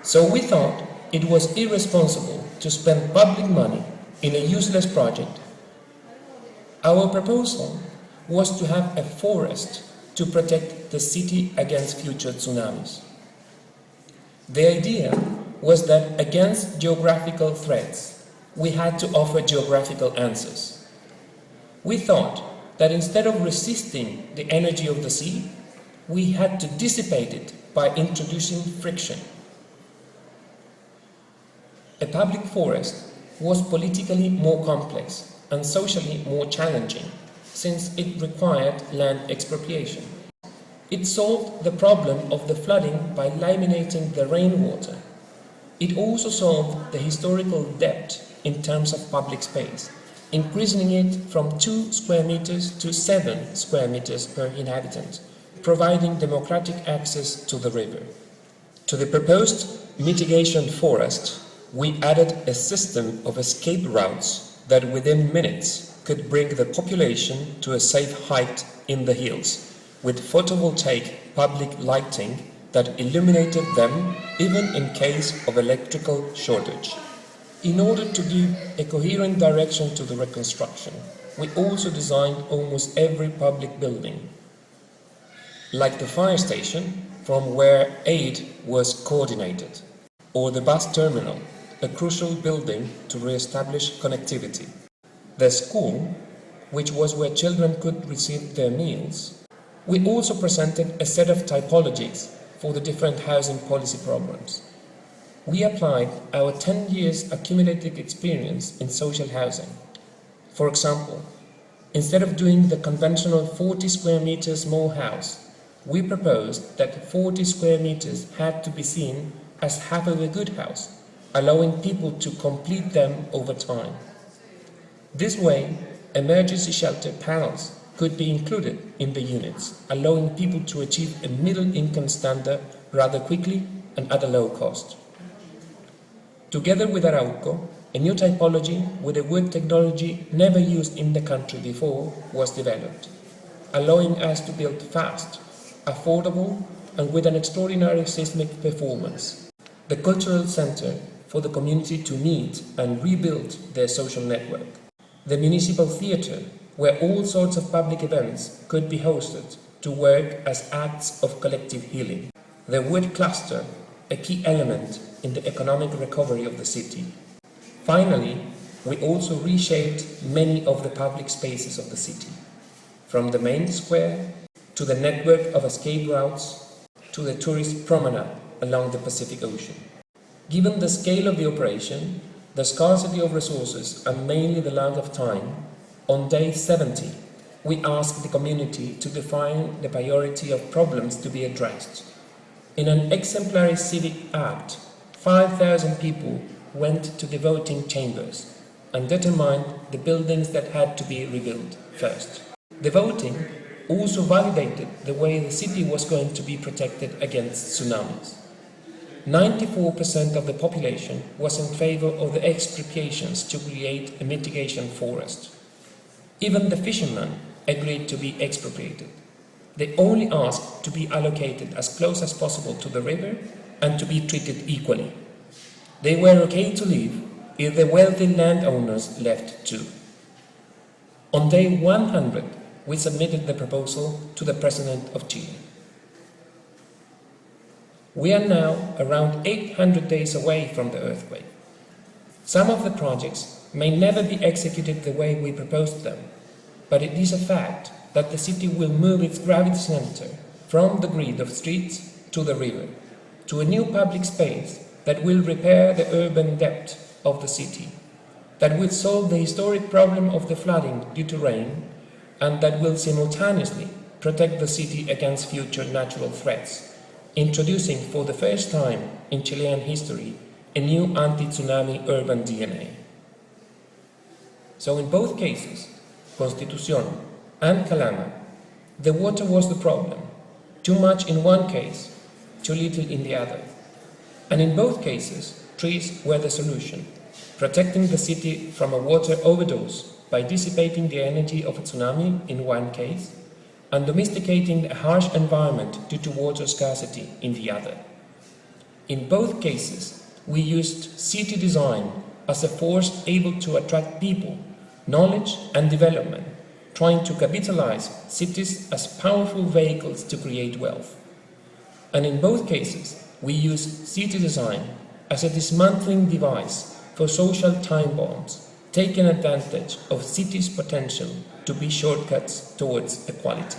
So we thought it was irresponsible to spend public money in a useless project. Our proposal was to have a forest to protect the city against future tsunamis. The idea was that against geographical threats, we had to offer geographical answers. We thought that instead of resisting the energy of the sea, we had to dissipate it by introducing friction. A public forest was politically more complex and socially more challenging, since it required land expropriation. It solved the problem of the flooding by laminating the rainwater. It also solved the historical debt in terms of public space, increasing it from 2 square meters to 7 square meters per inhabitant, providing democratic access to the river. To the proposed mitigation forest, we added a system of escape routes that within minutes could bring the population to a safe height in the hills, with photovoltaic public lighting that illuminated them even in case of electrical shortage. In order to give a coherent direction to the reconstruction, we also designed almost every public building, like the fire station, from where aid was coordinated, or the bus terminal, a crucial building to re-establish connectivity. The school, which was where children could receive their meals. We also presented a set of typologies for the different housing policy programs. We applied our 10 years accumulated experience in social housing. For example, instead of doing the conventional 40 square meters small house, we proposed that 40 square meters had to be seen as half of a good house, allowing people to complete them over time. This way, emergency shelter panels could be included in the units, allowing people to achieve a middle income standard rather quickly and at a low cost. Together with Arauco, a new typology with a wood technology never used in the country before was developed, allowing us to build fast, affordable, and with an extraordinary seismic performance. The cultural center for the community to meet and rebuild their social network. The municipal theatre, where all sorts of public events could be hosted to work as acts of collective healing. The wood cluster, a key element in the economic recovery of the city. Finally, we also reshaped many of the public spaces of the city, from the main square to the network of escape routes to the tourist promenade along the Pacific Ocean. Given the scale of the operation, the scarcity of resources and mainly the lack of time, on day 70, we asked the community to define the priority of problems to be addressed. In an exemplary civic act, 5,000 people went to the voting chambers and determined the buildings that had to be rebuilt first. The voting also validated the way the city was going to be protected against tsunamis. 94% of the population was in favor of the expropriations to create a mitigation forest. Even the fishermen agreed to be expropriated. They only asked to be allocated as close as possible to the river and to be treated equally. They were okay to leave if the wealthy landowners left too. On day 100, we submitted the proposal to the President of Chile. We are now around 800 days away from the earthquake. Some of the projects may never be executed the way we proposed them, but it is a fact that the city will move its gravity center from the grid of streets to the river, to a new public space that will repair the urban debt of the city, that will solve the historic problem of the flooding due to rain, and that will simultaneously protect the city against future natural threats, introducing for the first time in Chilean history a new anti-tsunami urban DNA. So in both cases, Constitución and Calama, the water was the problem, too much in one case, too little in the other. And in both cases, trees were the solution, protecting the city from a water overdose by dissipating the energy of a tsunami in one case, and domesticating a harsh environment due to water scarcity in the other. In both cases, we used city design as a force able to attract people, knowledge and development, trying to capitalize cities as powerful vehicles to create wealth. And in both cases, we used city design as a dismantling device for social time bombs, taking advantage of cities' potential to be shortcuts towards equality.